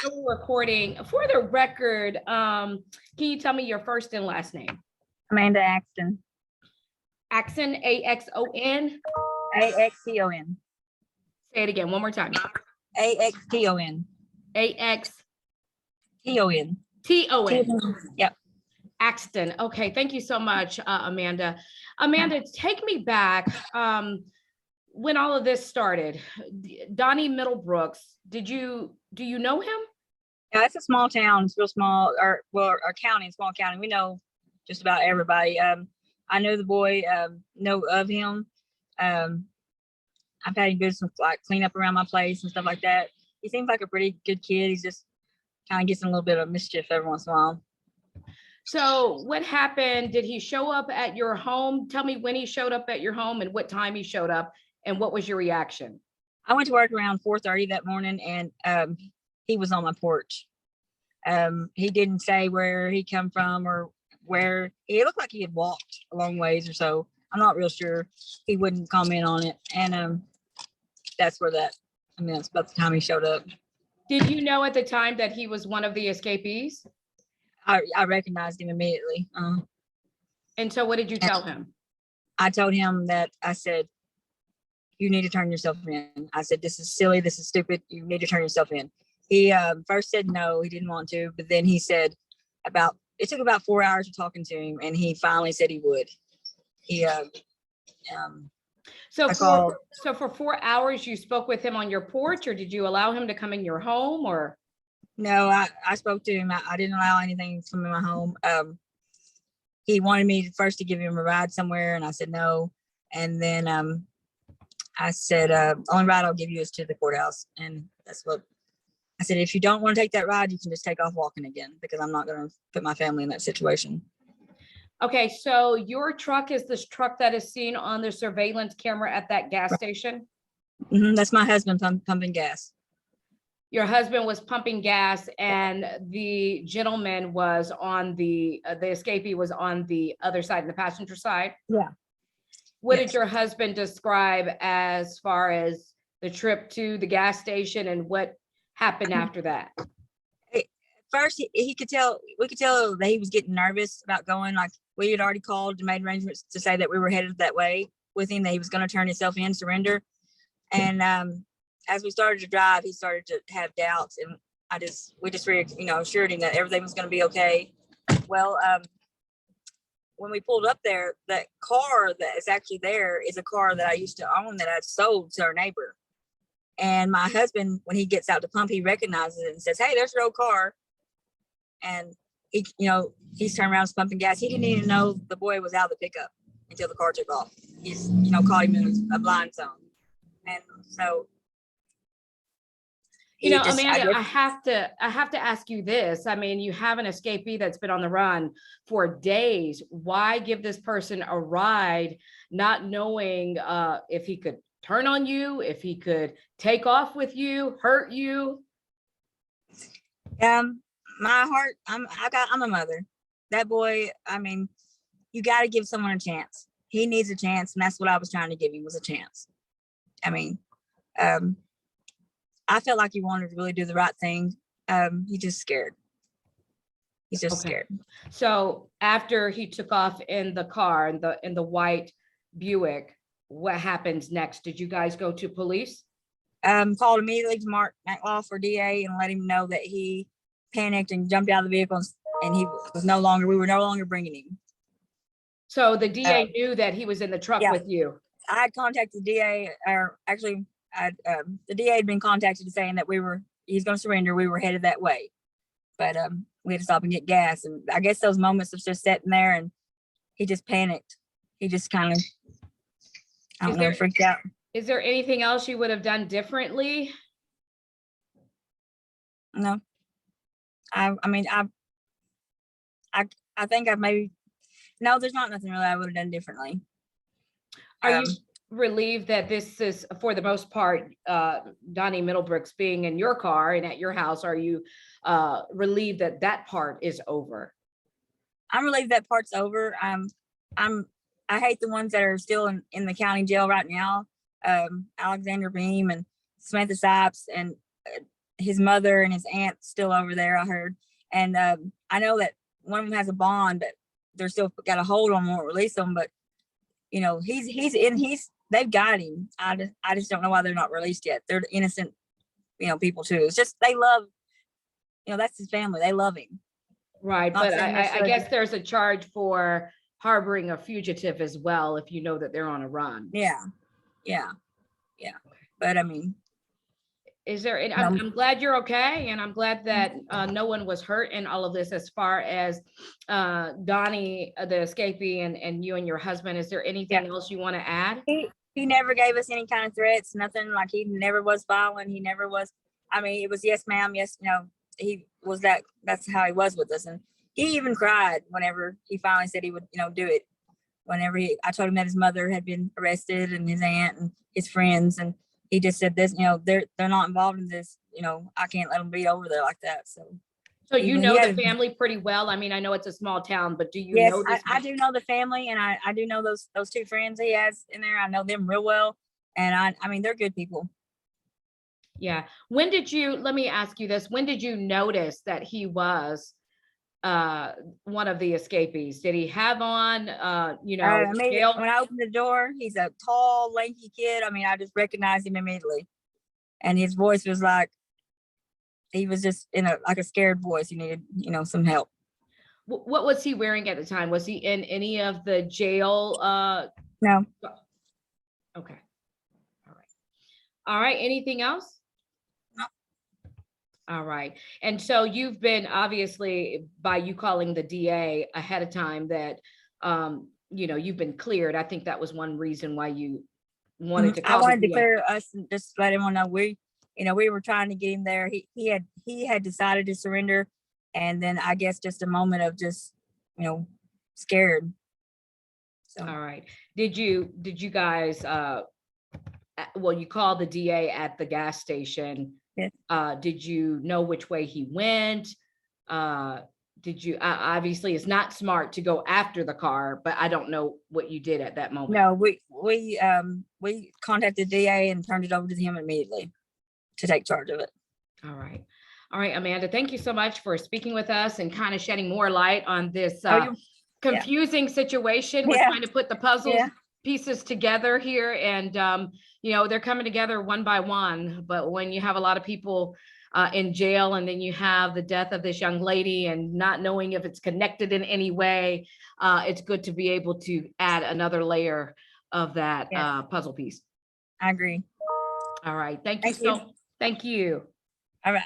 We're recording. For the record, can you tell me your first and last name? Amanda Axton. Axton, A-X-O-N? A-X-T-O-N. Say it again, one more time. A-X-T-O-N. A-X? T-O-N. T-O-N. Yep. Axton. Okay, thank you so much, Amanda. Amanda, take me back when all of this started. Donnie Middlebrooks, do you know him? Yeah, it's a small town. It's real small, our county, small county. We know just about everybody. I know the boy, know of him. I've had him do some like clean up around my place and stuff like that. He seems like a pretty good kid. He's just kind of gets in a little bit of mischief every once in a while. So what happened? Did he show up at your home? Tell me when he showed up at your home and what time he showed up and what was your reaction? I went to work around 4:30 that morning, and he was on my porch. He didn't say where he come from or where. He looked like he had walked a long ways or so. I'm not real sure. He wouldn't comment on it, and that's where that's about the time he showed up. Did you know at the time that he was one of the escapees? I recognized him immediately. And so what did you tell him? I told him that, I said, you need to turn yourself in. I said, this is silly. This is stupid. You need to turn yourself in. He first said no, he didn't want to. But then he said it took about 4 hours of talking to him. And he finally said he would. So for 4 hours, you spoke with him on your porch, or did you allow him to come in your home, or? No, I spoke to him. I didn't allow anything to come in my home. He wanted me first to give him a ride somewhere, and I said no. And then I said, only ride I'll give you is to the courthouse. And that's what I said. If you don't want to take that ride, you can just take off walking again, because I'm not going to put my family in that situation. Okay, so your truck is this truck that is seen on the surveillance camera at that gas station? Mm-hmm. That's my husband pumping gas. Your husband was pumping gas, and the gentleman was on the escapee was on the other side, the passenger side. Yeah. What did your husband describe as far as the trip to the gas station and what happened after that? First, we could tell that he was getting nervous about going. Like, we had already called and made arrangements to say that we were headed that way with him, that he was going to turn himself in, surrender. And as we started to drive, he started to have doubts, and we just assured him that everything was going to be okay. Well, when we pulled up there, that car that is actually there is a car that I used to own that I sold to our neighbor. And my husband, when he gets out to pump, he recognizes it and says, "Hey, there's your old car." And he's turned around pumping gas. He didn't even know the boy was out of the pickup until the car took off. He's caught him in a blind zone. And so, Amanda, I have to ask you this. I mean, you have an escapee that's been on the run for days. Why give this person a ride, not knowing if he could turn on you, if he could take off with you, hurt you? My heart, I'm a mother. That boy, I mean, you got to give someone a chance. He needs a chance, and that's what I was trying to give him, was a chance. I mean, I felt like he wanted to really do the right thing. He's just scared. He's just scared. So after he took off in the car, in the white Buick, what happens next? Did you guys go to police? Called immediately to Mark McLaughlin for DA and let him know that he panicked and jumped out of the vehicle, and we were no longer bringing him. So the DA knew that he was in the truck with you. I had contacted the DA, or actually the DA had been contacted saying that he's going to surrender. We were headed that way, but we had to stop and get gas. And I guess those moments of just sitting there, and he just panicked. He just kind of, freaked out. Is there anything else you would have done differently? No. I think no, there's not nothing really I would have done differently. Are you relieved that this is, for the most part, Donnie Middlebrooks being in your car and at your house? Are you relieved that that part is over? I'm relieved that part's over. I hate the ones that are still in the county jail right now. Alexander Beam and Samantha Sipes, and his mother and his aunt still over there, I heard. And I know that one of them has a bond, but they're still got a hold on him, won't release him. But you know, they've got him. I just don't know why they're not released yet. They're innocent, you know, people too. It's just they love, you know, that's his family. They love him. Right, Not but saying I necessarily- guess there's a charge for harboring a fugitive as well, if you know that they're on a run. Yeah. But I mean, Is there, and No. I'm glad you're okay, and I'm glad that no one was hurt in all of this as far as Donnie, the escapee, and you and your husband. Is there anything else you want to add? he never gave us any kind of threats, nothing. Like, he never was violent. He never was. I mean, it was yes, ma'am, yes, you know. He was that's how he was with us. And he even cried whenever he finally said he would, you know, do it. Whenever I told him that his mother had been arrested and his aunt and his friends, and he just said this, you know, they're not involved in this, you know, I can't let them be over there like that. So You know the family pretty well. I mean, I know it's a small town, but do you yes, know this? I do know the family, and I do know those two friends he has in there. I know them real well, and I mean, they're good people. Yeah. When did you, let me ask you this, when did you notice that he was one of the escapees? Did he have on, you know, jail? When I opened the door, he's a tall, lanky kid. I mean, I just recognized him immediately, and his voice was like, he was just in like a scared voice. He needed, you know, some help. What was he wearing at the time? Was he in any of the jail? No. Okay. All right. Anything else? No. All right. And so you've been, obviously, by you calling the DA ahead of time, that, you know, you've been cleared. I think that was one reason why you wanted to call. I wanted the to DA. clear us and just let everyone know we were trying to get him there. He had decided to surrender, and then I guess just a moment of just, you know, scared. So. All right. Did you guys, well, you called the DA at the gas station. Yes. Did you know which way he went? Did you, obviously it's not smart to go after the car, but I don't know what you did at that moment. No, we contacted the DA and turned it over to him immediately to take charge of it. All right. All right, Amanda, thank you so much for speaking with us and kind of shedding more light on this confusing situation. We're trying to put the puzzle pieces together here, and you know, they're coming together one by one. But when you have a lot of people in jail, and then you have the death of this young lady, and not knowing if it's connected in any way, it's good to be able to add another layer of that puzzle piece. I agree. All right. Thank you. Thank you. All right.